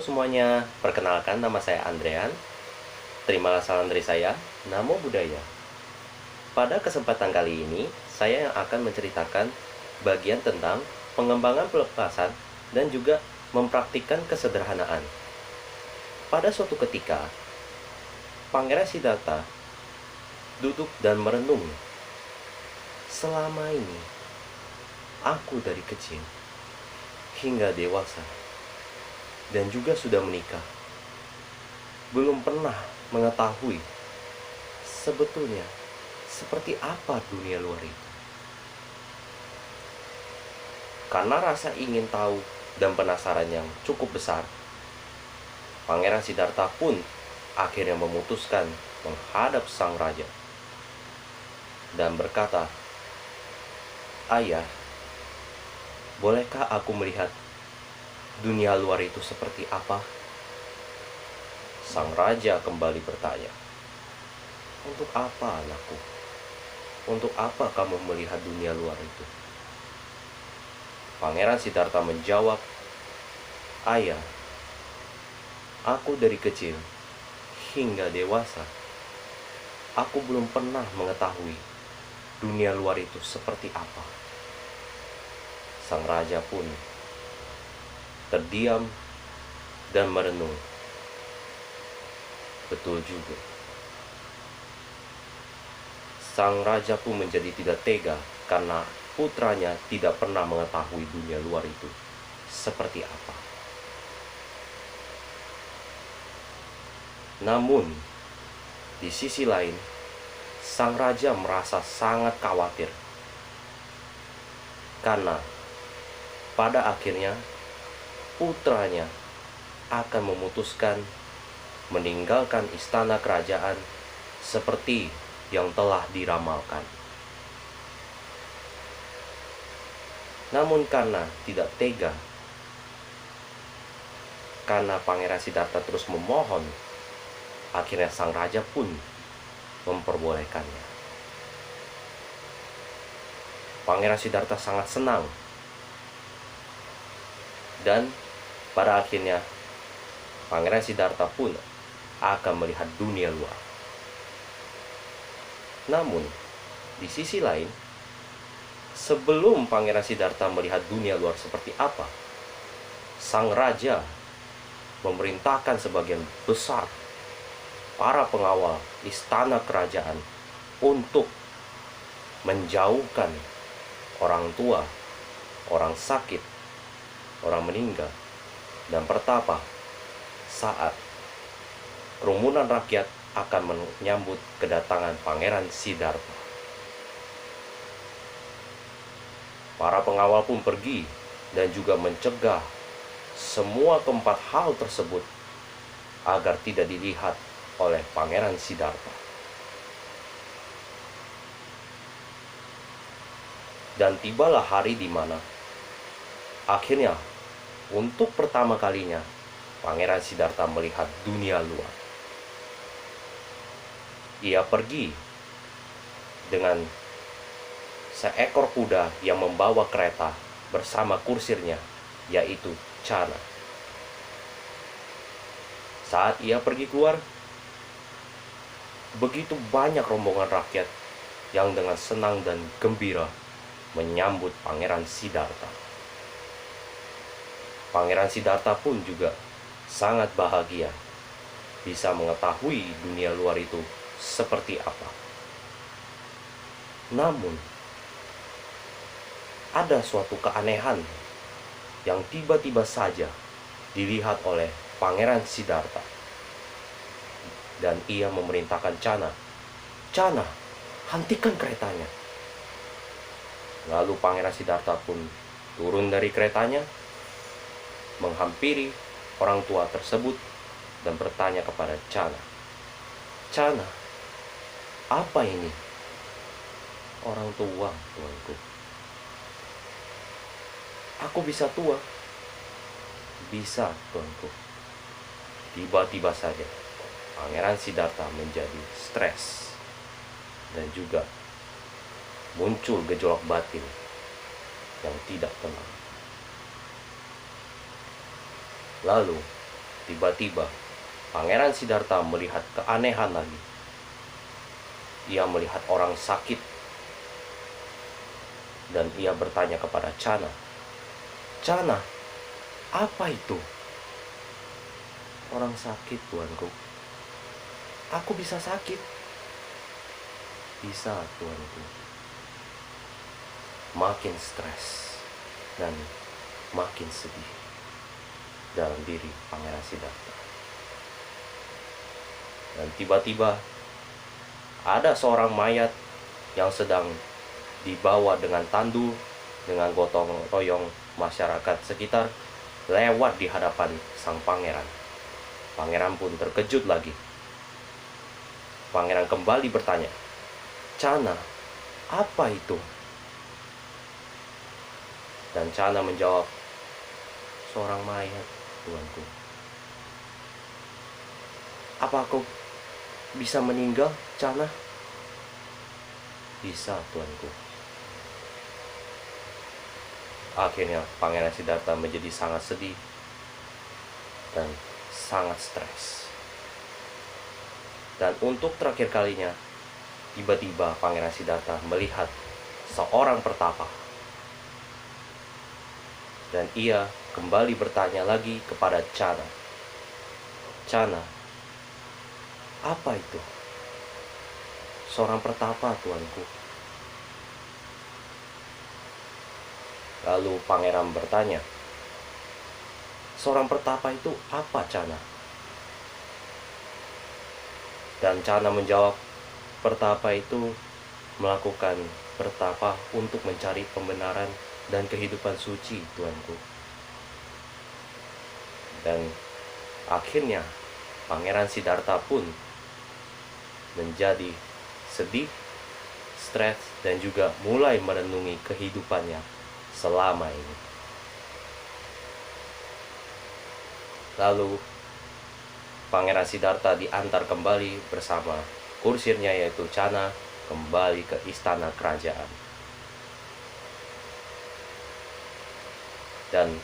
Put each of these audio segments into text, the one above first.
semuanya, perkenalkan nama saya Andrean. Terimalah salam dari saya, Namo Buddhaya. Pada kesempatan kali ini, saya yang akan menceritakan bagian tentang pengembangan pelepasan dan juga mempraktikkan kesederhanaan. Pada suatu ketika, Pangeran Siddhartha duduk dan merenung. Selama ini, aku dari kecil hingga dewasa dan juga sudah menikah, belum pernah mengetahui sebetulnya seperti apa dunia luar itu. Karena rasa ingin tahu dan penasaran yang cukup besar, Pangeran Siddhartha pun akhirnya memutuskan menghadap sang raja dan berkata, "Ayah, bolehkah aku melihat dunia luar itu seperti apa?" Sang raja kembali bertanya, "Untuk apa, anakku? Untuk apa kamu melihat dunia luar itu?" Pangeran Siddhartha menjawab, "Ayah, aku dari kecil hingga dewasa, aku belum pernah mengetahui dunia luar itu seperti apa." Sang raja pun terdiam dan merenung. Betul juga. Sang raja pun menjadi tidak tega karena putranya tidak pernah mengetahui dunia luar itu seperti apa. Namun, di sisi lain, sang raja merasa sangat khawatir karena pada akhirnya putranya akan memutuskan meninggalkan istana kerajaan seperti yang telah diramalkan. Namun karena tidak tega, karena Pangeran Siddhartha terus memohon, akhirnya sang raja pun memperbolehkannya. Pangeran Siddhartha sangat senang, dan pada akhirnya Pangeran Siddhartha pun akan melihat dunia luar. Namun, di sisi lain, sebelum Pangeran Siddhartha melihat dunia luar seperti apa, sang raja memerintahkan sebagian besar para pengawal istana kerajaan untuk menjauhkan orang tua, orang sakit, orang meninggal, dan pertapa saat kerumunan rakyat akan menyambut kedatangan Pangeran Siddhartha. Para pengawal pun pergi dan juga mencegah semua keempat hal tersebut agar tidak dilihat oleh Pangeran Siddhartha. Dan tibalah hari di mana akhirnya untuk pertama kalinya Pangeran Siddhartha melihat dunia luar. Ia pergi dengan seekor kuda yang membawa kereta bersama kursirnya, yaitu Channa. Saat ia pergi keluar, begitu banyak rombongan rakyat yang dengan senang dan gembira menyambut Pangeran Siddhartha. Pangeran Siddhartha pun juga sangat bahagia bisa mengetahui dunia luar itu seperti apa. Namun, ada suatu keanehan yang tiba-tiba saja dilihat oleh Pangeran Siddhartha. Dan ia memerintahkan Channa, "Channa, hentikan keretanya." Lalu Pangeran Siddhartha pun turun dari keretanya, menghampiri orang tua tersebut dan bertanya kepada Channa, "Channa, apa ini?" "Orang tua, tuanku." "Aku bisa tua?" "Bisa, tuanku." Tiba-tiba saja Pangeran Siddhartha menjadi stres dan juga muncul gejolak batin yang tidak tenang. Lalu Tiba-tiba, Pangeran Siddhartha melihat keanehan lagi. Ia melihat orang sakit. Dan ia bertanya kepada Channa, "Channa, apa itu?" "Orang sakit, tuanku." "Aku bisa sakit?" "Bisa, tuanku." Makin stres dan makin sedih dalam diri Pangeran Siddhartha. Dan tiba-tiba ada seorang mayat yang sedang dibawa dengan tandu, dengan gotong royong masyarakat sekitar, lewat di hadapan sang pangeran. Pangeran pun terkejut lagi. Pangeran kembali bertanya, "Channa, apa itu?" Dan Channa menjawab, "Seorang mayat, tuanku." "Apa aku bisa meninggal, Channa?" "Bisa, tuanku." Akhirnya Pangeran Siddhartha menjadi sangat sedih dan sangat stres. Dan untuk terakhir kalinya, tiba-tiba Pangeran Siddhartha melihat seorang pertapa. Dan ia kembali bertanya lagi kepada Channa, "Channa, apa itu?" "Seorang pertapa, tuanku." Lalu pangeran bertanya, "Seorang pertapa itu apa, Channa?" Dan Channa menjawab, "Pertapa itu melakukan pertapa untuk mencari pembenaran dan kehidupan suci, tuanku." Dan akhirnya Pangeran Siddhartha pun menjadi sedih, stres, dan juga mulai merenungi kehidupannya selama ini. Lalu Pangeran Siddhartha diantar kembali bersama kursirnya yaitu Channa kembali ke istana kerajaan. Dan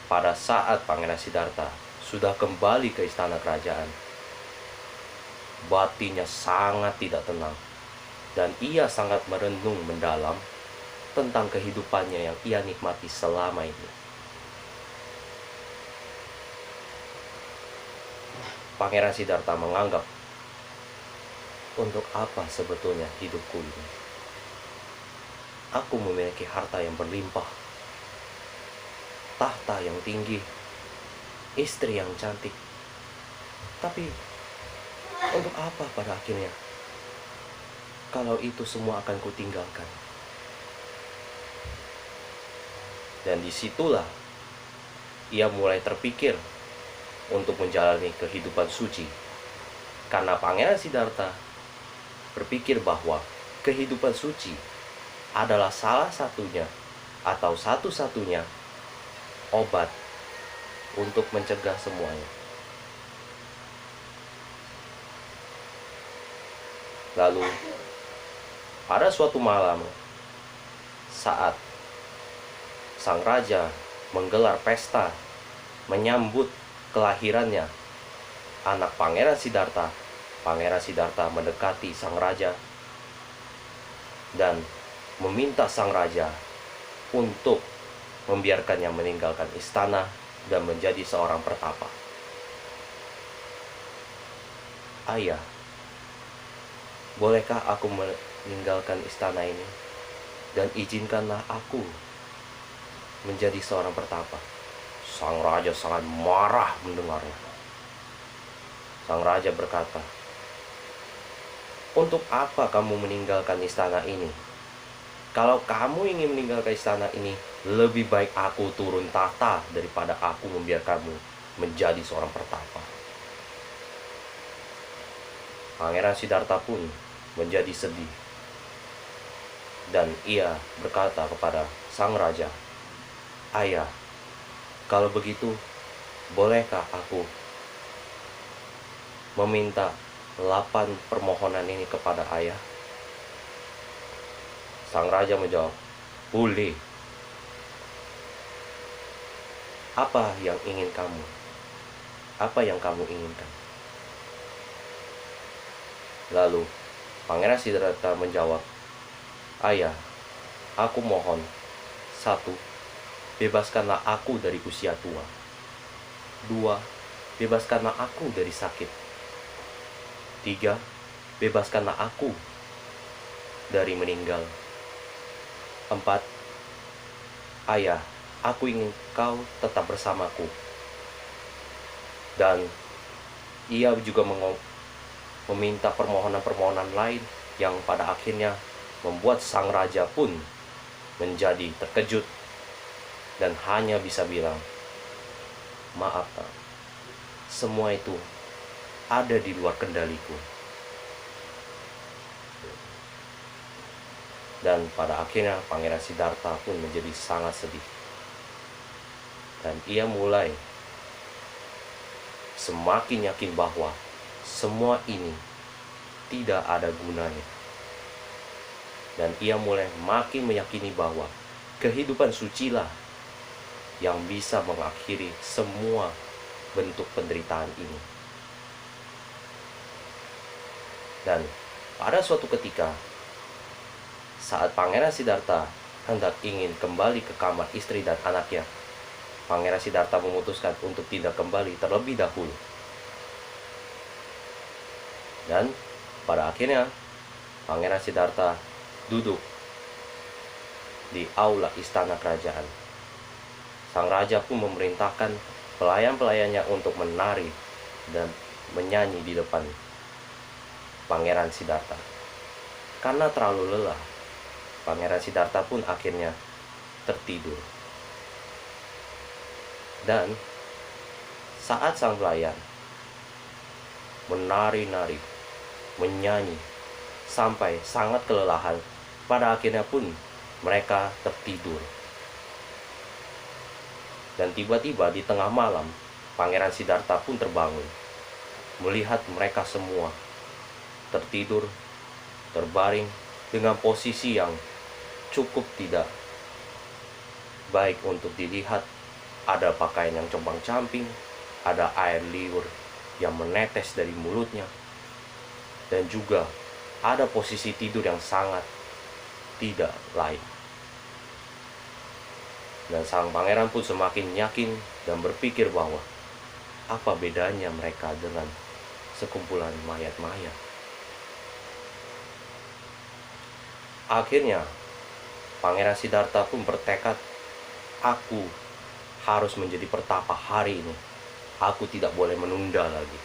pada saat Pangeran Siddhartha sudah kembali ke istana kerajaan, batinnya sangat tidak tenang dan ia sangat merenung mendalam tentang kehidupannya yang ia nikmati selama ini. Pangeran Siddhartha menganggap, untuk apa sebetulnya hidupku ini? Aku memiliki harta yang berlimpah, tahta yang tinggi, istri yang cantik. Tapi untuk apa pada akhirnya? Kalau itu semua akan kutinggalkan. Dan disitulah ia mulai terpikir untuk menjalani kehidupan suci. Karena Pangeran Siddhartha berpikir bahwa kehidupan suci adalah salah satunya atau satu-satunya obat untuk mencegah semuanya. Lalu pada suatu malam, saat sang raja menggelar pesta menyambut kelahirannya anak Pangeran Siddhartha, Pangeran Siddhartha mendekati sang raja dan meminta sang raja untuk membiarkannya meninggalkan istana dan menjadi seorang pertapa. "Ayah, bolehkah aku meninggalkan istana ini dan izinkanlah aku menjadi seorang pertapa?" Sang raja sangat marah mendengarnya. Sang raja berkata, "Untuk apa kamu meninggalkan istana ini? Kalau kamu ingin meninggalkan istana ini, lebih baik aku turun tahta daripada aku membiarkanmu menjadi seorang pertapa." Pangeran Siddhartha pun menjadi sedih. Dan ia berkata kepada sang raja, "Ayah, kalau begitu, bolehkah aku meminta 8 permohonan ini kepada ayah?" Sang raja menjawab, "Boleh. Apa yang ingin kamu?" apa yang kamu inginkan?" Lalu Pangeran Siddhartha menjawab, "Ayah, aku mohon, 1. Bebaskanlah aku dari usia tua. 2. Bebaskanlah aku dari sakit. 3. Bebaskanlah aku dari meninggal. 4. Ayah, aku ingin kau tetap bersamaku." Dan ia juga meminta permohonan-permohonan lain yang pada akhirnya membuat sang raja pun menjadi terkejut dan hanya bisa bilang, "Maaf, Pak, semua itu ada di luar kendaliku." Dan pada akhirnya Pangeran Siddhartha pun menjadi sangat sedih. Dan ia mulai semakin yakin bahwa semua ini tidak ada gunanya. Dan ia mulai makin meyakini bahwa kehidupan sucilah yang bisa mengakhiri semua bentuk penderitaan ini. Dan pada suatu ketika, saat Pangeran Siddhartha hendak ingin kembali ke kamar istri dan anaknya, Pangeran Siddhartha memutuskan untuk tidak kembali terlebih dahulu. Dan pada akhirnya Pangeran Siddhartha duduk di aula istana kerajaan. Sang raja pun memerintahkan pelayan-pelayannya untuk menari dan menyanyi di depan Pangeran Siddhartha. Karena terlalu lelah, Pangeran Siddhartha pun akhirnya tertidur. Dan saat sang pelayan menari-nari, menyanyi sampai sangat kelelahan, pada akhirnya pun mereka tertidur. Dan tiba-tiba di tengah malam, Pangeran Siddhartha pun terbangun, melihat mereka semua tertidur, terbaring dengan posisi yang cukup tidak baik untuk dilihat. Ada pakaian yang compang-camping, ada air liur yang menetes dari mulutnya, dan juga ada posisi tidur yang sangat tidak layak. Dan sang pangeran pun semakin yakin dan berpikir bahwa apa bedanya mereka dengan sekumpulan mayat-mayat. Akhirnya Pangeran Siddhartha pun bertekad, "Aku harus menjadi pertapa hari ini. Aku tidak boleh menunda lagi."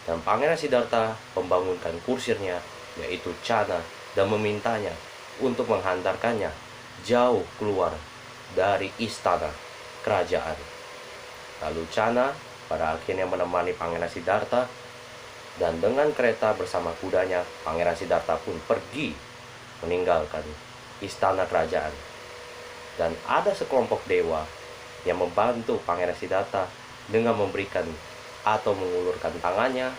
Dan Pangeran Siddhartha membangunkan kursirnya, yaitu Channa, dan memintanya untuk menghantarkannya jauh keluar dari istana kerajaan. Lalu Channa pada akhirnya menemani Pangeran Siddhartha, dan dengan kereta bersama kudanya, Pangeran Siddhartha pun pergi meninggalkan istana kerajaan. Dan ada sekelompok dewa yang membantu Pangeran Siddhartha dengan memberikan atau mengulurkan tangannya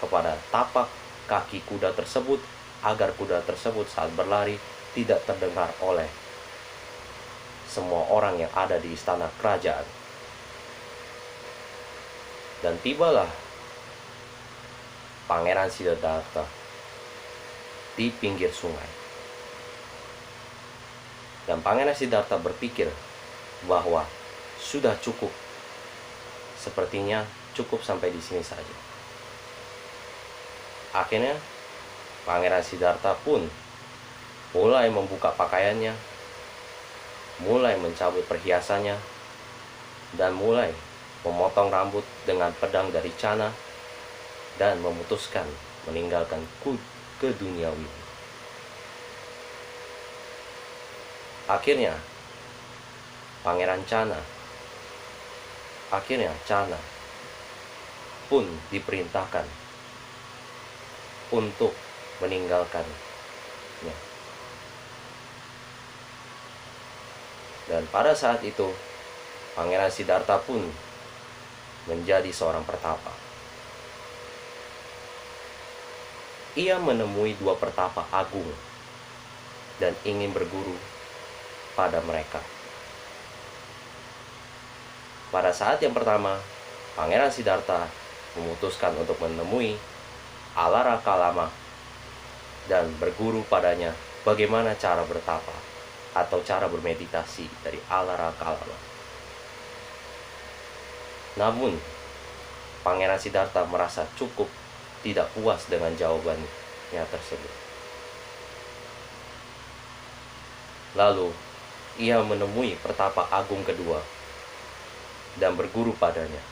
kepada tapak kaki kuda tersebut, agar kuda tersebut saat berlari tidak terdengar oleh semua orang yang ada di istana kerajaan. Dan tibalah Pangeran Siddhartha di pinggir sungai. Dan Pangeran Siddhartha berpikir bahwa sudah cukup. Sepertinya cukup sampai di sini saja. Akhirnya Pangeran Siddhartha pun mulai membuka pakaiannya, mulai mencabut perhiasannya, dan mulai memotong rambut dengan pedang dari Channa, dan memutuskan meninggalkan ke duniawi. Akhirnya Channa pun diperintahkan untuk meninggalkannya. Dan pada saat itu Pangeran Siddhartha pun menjadi seorang pertapa. Ia menemui 2 pertapa agung dan ingin berguru pada mereka. Pada saat yang pertama, Pangeran Siddhartha memutuskan untuk menemui Alarakalama dan berguru padanya bagaimana cara bertapa atau cara bermeditasi dari Alarakalama. Namun, Pangeran Siddhartha merasa cukup tidak puas dengan jawabannya tersebut. Lalu, ia menemui pertapa agung kedua dan berguru padanya,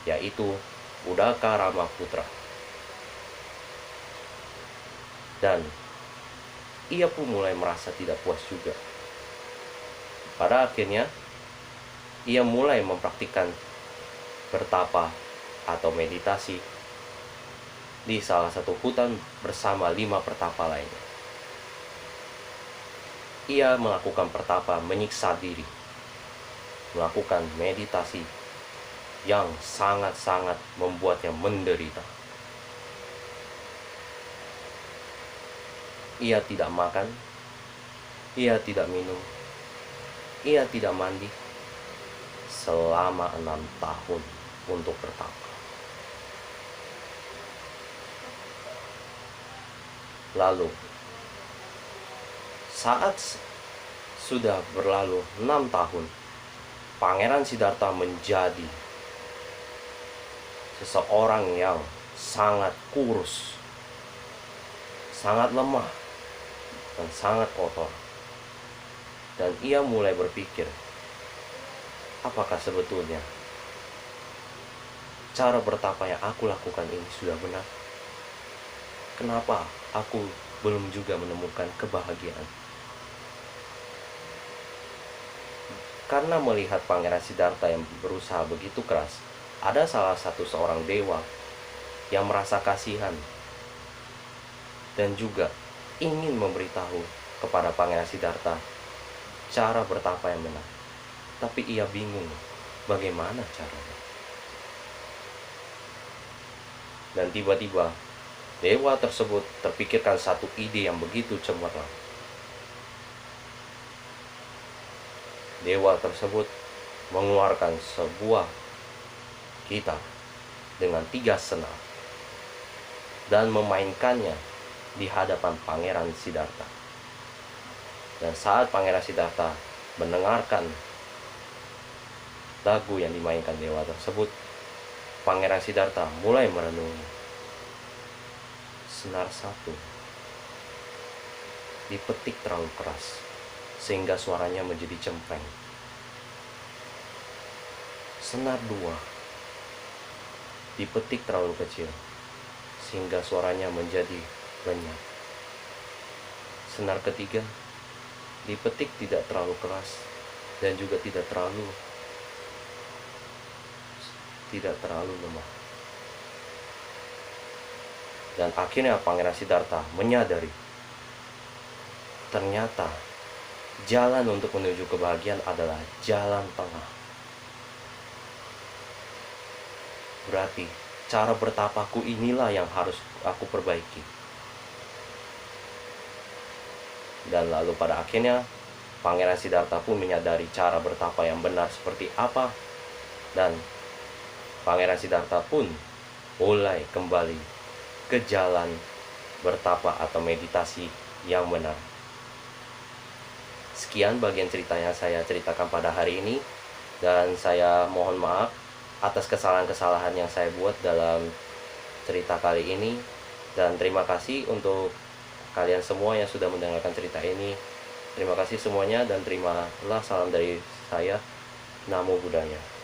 yaitu Udaka Ramaputra. Dan ia pun mulai merasa tidak puas juga. Pada akhirnya, ia mulai mempraktikkan bertapa atau meditasi di salah satu hutan bersama 5 pertapa lainnya. Ia melakukan pertapa menyiksa diri, melakukan meditasi yang sangat-sangat membuatnya menderita. Ia tidak makan, ia tidak minum, ia tidak mandi selama 6 tahun untuk bertapa. Lalu, saat sudah berlalu 6 tahun, Pangeran Siddhartha menjadi seseorang yang sangat kurus, sangat lemah, dan sangat kotor. Dan ia mulai berpikir, apakah sebetulnya cara bertapa yang aku lakukan ini sudah benar? Kenapa aku belum juga menemukan kebahagiaan? Karena melihat Pangeran Siddhartha yang berusaha begitu keras, ada salah satu seorang dewa yang merasa kasihan dan juga ingin memberitahu kepada Pangeran Siddhartha cara bertapa yang benar. Tapi ia bingung bagaimana caranya. Dan tiba-tiba dewa tersebut terpikirkan satu ide yang begitu cemerlang. Dewa tersebut mengeluarkan sebuah gitar dengan 3 senar dan memainkannya di hadapan Pangeran Siddhartha. Dan saat Pangeran Siddhartha mendengarkan lagu yang dimainkan dewa tersebut, Pangeran Siddhartha mulai merenungi. Senar 1 dipetik terlalu keras sehingga suaranya menjadi cempreng. Senar 2 dipetik terlalu kecil sehingga suaranya menjadi lenyap. Senar ketiga dipetik tidak terlalu keras dan juga tidak terlalu lemah. Dan akhirnya Pangeran Siddhartha menyadari ternyata jalan untuk menuju kebahagiaan adalah jalan tengah. Berarti cara bertapaku inilah yang harus aku perbaiki. Dan lalu pada akhirnya Pangeran Siddhartha pun menyadari cara bertapa yang benar seperti apa. Dan Pangeran Siddhartha pun mulai kembali ke jalan bertapa atau meditasi yang benar. Sekian bagian cerita yang saya ceritakan pada hari ini. Dan saya mohon maaf atas kesalahan-kesalahan yang saya buat dalam cerita kali ini. Dan terima kasih untuk kalian semua yang sudah mendengarkan cerita ini. Terima kasih semuanya dan terimalah salam dari saya. Namo Buddhaya.